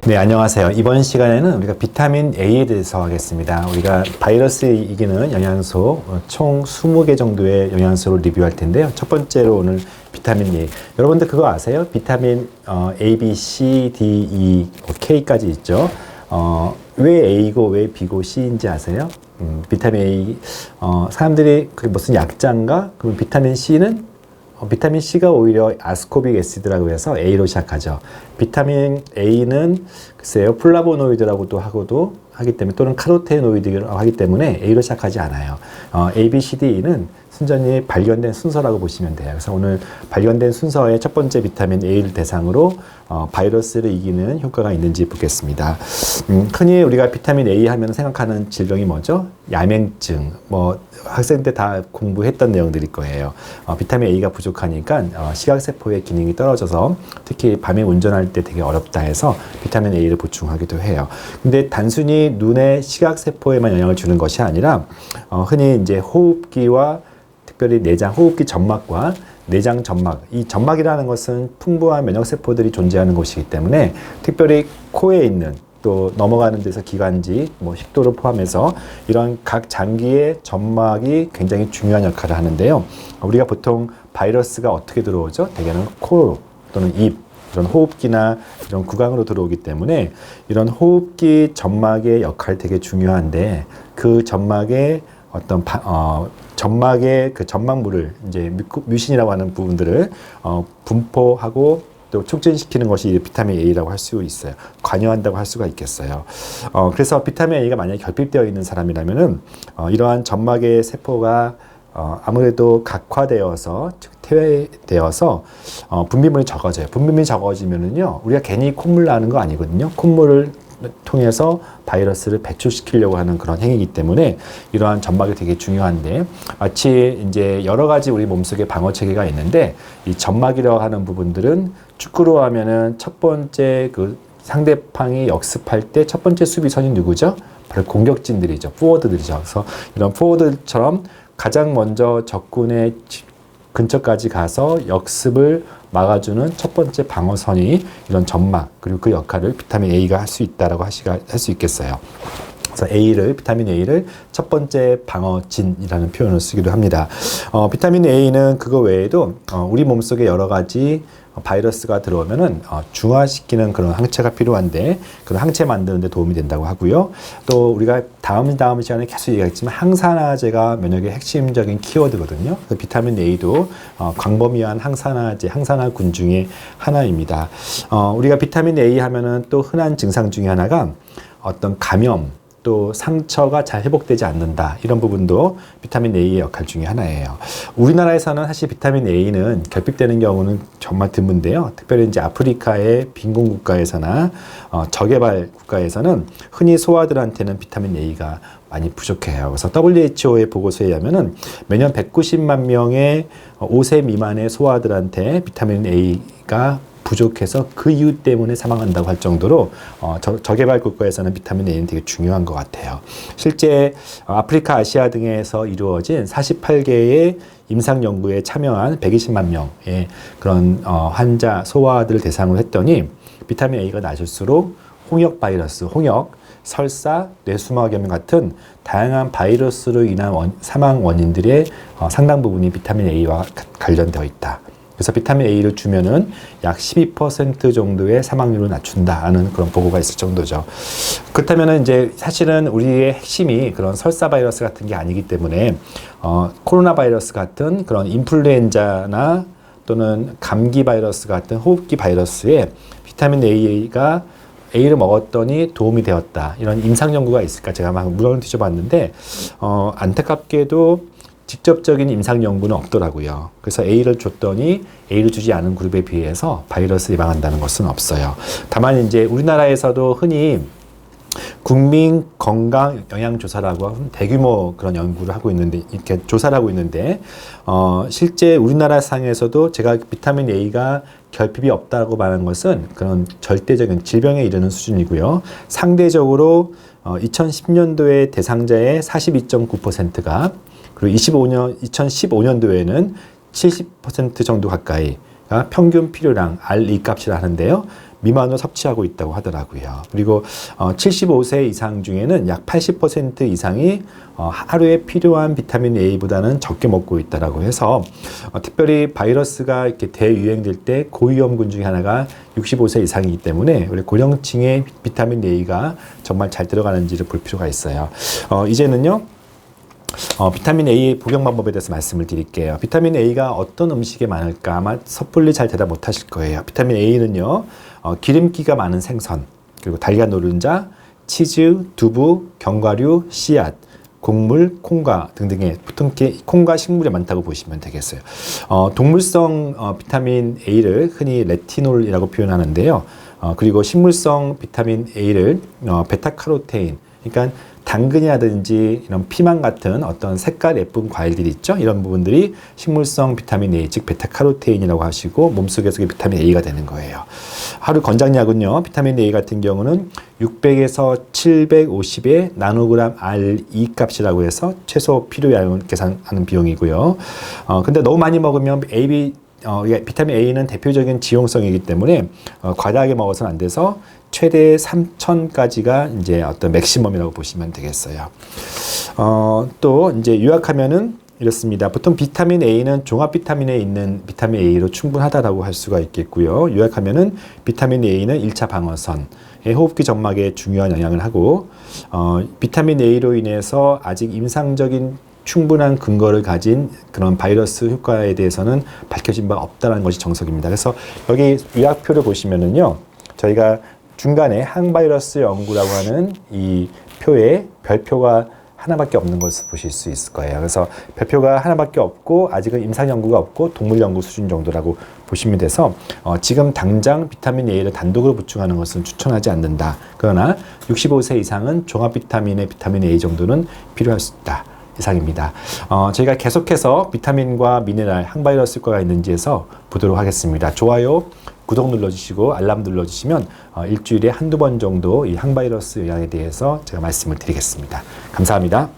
네, 안녕하세요. 이번 시간에는 우리가 비타민 A에 대해서 하겠습니다. 우리가 바이러스에 이기는 영양소 총 20개 정도의 영양소를 리뷰할 텐데요. 첫 번째로 오늘 비타민 A. 여러분들 그거 아세요? 비타민 A, B, C, D, E, K까지 있죠. 왜 A고 왜 B고 C인지 아세요? 비타민 A, 사람들이 그게 무슨 약자인가? 그럼 비타민 C는 비타민 C가 오히려 아스코빅 애시드라고 해서 A로 시작하죠. 비타민 A는 글쎄요, 플라보노이드라고도 하기 때문에 또는 카로테노이드라고 하기 때문에 A로 시작하지 않아요. A, B, C, D는 순전히 발견된 순서라고 보시면 돼요. 그래서 오늘 발견된 순서의 첫 번째 비타민 A를 대상으로 바이러스를 이기는 효과가 있는지 보겠습니다. 흔히 우리가 비타민 A 하면 생각하는 질병이 뭐죠? 야맹증, 학생 때 다 공부했던 내용들일 거예요. 비타민 A가 부족하니까 시각세포의 기능이 떨어져서 특히 밤에 운전할 때 되게 어렵다 해서 비타민 A를 보충하기도 해요. 근데 단순히 눈의 시각세포에만 영향을 주는 것이 아니라 흔히 이제 호흡기와 특별히 내장, 호흡기 점막과 내장 점막, 이 점막이라는 것은 풍부한 면역세포들이 존재하는 곳이기 때문에 특별히 코에 있는 또 넘어가는 데서 기관지, 식도를 포함해서 이런 각 장기의 점막이 굉장히 중요한 역할을 하는데요. 우리가 보통 바이러스가 어떻게 들어오죠? 대개는 코 또는 입, 이런 호흡기나 이런 구강으로 들어오기 때문에 이런 호흡기 점막의 역할이 되게 중요한데 그 점막의 점막의 그 점막물을 이제 뮤신이라고 하는 부분들을 분포하고 또 촉진시키는 것이 비타민 A라고 할 수 있어요. 관여한다고 할 수가 있겠어요. 그래서 비타민 A가 만약에 결핍되어 있는 사람이라면은 이러한 점막의 세포가 아무래도 각화되어서 퇴화되어서 분비물이 적어져요. 분비물이 적어지면은요, 우리가 괜히 콧물 나는 거 아니거든요. 콧물을 통해서 바이러스를 배출시키려고 하는 그런 행위이기 때문에 이러한 점막이 되게 중요한데, 마치 이제 여러 가지 우리 몸속에 방어 체계가 있는데 이 점막이라고 하는 부분들은 축구로 하면은 첫 번째 그 상대방이 역습할 때 첫 번째 수비선이 누구죠? 바로 공격진들이죠. 포워드들이죠. 그래서 이런 포워드처럼 가장 먼저 적군의 근처까지 가서 역습을 막아주는 첫 번째 방어선이 이런 점막, 그리고 그 역할을 비타민 A가 할 수 있다라고 할 수 있겠어요. 그래서 비타민 A를 첫 번째 방어진이라는 표현을 쓰기도 합니다. 비타민 A는 그거 외에도 우리 몸속에 여러 가지 바이러스가 들어오면은 중화시키는 그런 항체가 필요한데 그런 항체 만드는 데 도움이 된다고 하고요. 또 우리가 다음 시간에 계속 얘기했지만 항산화제가 면역의 핵심적인 키워드거든요. 비타민 A도 광범위한 항산화군 중에 하나입니다. 우리가 비타민 A 하면은 또 흔한 증상 중에 하나가 어떤 감염, 또 상처가 잘 회복되지 않는다, 이런 부분도 비타민 A의 역할 중에 하나예요. 우리나라에서는 사실 비타민 A는 결핍되는 경우는 정말 드문데요. 특별히 이제 아프리카의 빈곤 국가에서나 저개발 국가에서는 흔히 소아들한테는 비타민 A가 많이 부족해요. 그래서 WHO의 보고서에 의하면은 매년 190만 명의 5세 미만의 소아들한테 비타민 A가 부족해서 그 이유 때문에 사망한다고 할 정도로 저개발 국가에서는 비타민 A는 되게 중요한 것 같아요. 실제 아프리카, 아시아 등에서 이루어진 48개의 임상 연구에 참여한 120만 명의 그런 환자, 소아들을 대상으로 했더니 비타민 A가 낮을수록 홍역 바이러스, 설사, 뇌수막염 같은 다양한 바이러스로 인한 사망 원인들의 상당 부분이 비타민 A와 관련되어 있다. 그래서 비타민 A를 주면은 약 12% 정도의 사망률을 낮춘다는 그런 보고가 있을 정도죠. 그렇다면은 이제 사실은 우리의 핵심이 그런 설사 바이러스 같은 게 아니기 때문에 코로나 바이러스 같은 그런 인플루엔자나 또는 감기 바이러스 같은 호흡기 바이러스에 비타민 A가 A를 먹었더니 도움이 되었다, 이런 임상 연구가 있을까 제가 막 물건을 뒤져봤는데 안타깝게도 직접적인 임상 연구는 없더라고요. 그래서 A를 줬더니 A를 주지 않은 그룹에 비해서 바이러스 예방한다는 것은 없어요. 다만 이제 우리나라에서도 흔히 국민 건강 영양 조사라고 대규모 그런 연구를 하고 있는데, 이렇게 조사를 하고 있는데 실제 우리나라 상에서도 제가 비타민 A가 결핍이 없다고 말하는 것은 그런 절대적인 질병에 이르는 수준이고요. 상대적으로 2010년도에 대상자의 42.9%가 그리고 2015년도에는 70% 정도 가까이가 평균 필요량 RE 값이라 하는데요. 미만으로 섭취하고 있다고 하더라고요. 그리고 75세 이상 중에는 약 80% 이상이 하루에 필요한 비타민 A보다는 적게 먹고 있다라고 해서 특별히 바이러스가 이렇게 대유행될 때 고위험군 중에 하나가 65세 이상이기 때문에 우리 고령층에 비타민 A가 정말 잘 들어가는지를 볼 필요가 있어요. 이제는요. 비타민 A 복용 방법에 대해서 말씀을 드릴게요. 비타민 A가 어떤 음식에 많을까 아마 섣불리 잘 대답 못 하실 거예요. 비타민 A는요, 기름기가 많은 생선, 그리고 달걀 노른자, 치즈, 두부, 견과류, 씨앗, 곡물, 콩과 등등의 보통 콩과 식물에 많다고 보시면 되겠어요. 동물성 비타민 A를 흔히 레티놀이라고 표현하는데요. 그리고 식물성 비타민 A를 베타카로테인, 그러니까 당근이라든지 이런 피망 같은 어떤 색깔 예쁜 과일들이 있죠. 이런 부분들이 식물성 비타민 A, 즉 베타카로테인이라고 하시고 몸속에서 비타민 A가 되는 거예요. 하루 권장량은요. 비타민 A 같은 경우는 600에서 750의 나노그램 RE 값이라고 해서 최소 필요량을 계산하는 비용이고요. 근데 너무 많이 먹으면 비타민 A는 대표적인 지용성이기 때문에 과다하게 먹어서는 안 돼서 최대 3,000까지가 이제 어떤 맥시멈이라고 보시면 되겠어요. 또 이제 요약하면은 이렇습니다. 보통 비타민 A는 종합 비타민에 있는 비타민 A로 충분하다라고 할 수가 있겠고요. 요약하면은 비타민 A는 1차 방어선, 호흡기 점막에 중요한 영향을 하고, 비타민 A로 인해서 아직 임상적인 충분한 근거를 가진 그런 바이러스 효과에 대해서는 밝혀진 바 없다는 것이 정석입니다. 그래서 여기 요약표를 보시면은요, 저희가 중간에 항바이러스 연구라고 하는 이 표에 별표가 하나밖에 없는 것을 보실 수 있을 거예요. 그래서 별표가 하나밖에 없고 아직은 임상 연구가 없고 동물 연구 수준 정도라고 보시면 돼서 지금 당장 비타민 A를 단독으로 보충하는 것은 추천하지 않는다. 그러나 65세 이상은 종합 비타민의 비타민 A 정도는 필요할 수 있다. 이상입니다. 저희가 계속해서 비타민과 미네랄, 항바이러스 효과가 있는지에서 보도록 하겠습니다. 좋아요, 구독 눌러주시고 알람 눌러주시면 일주일에 한두 번 정도 이 항바이러스 영향에 대해서 제가 말씀을 드리겠습니다. 감사합니다.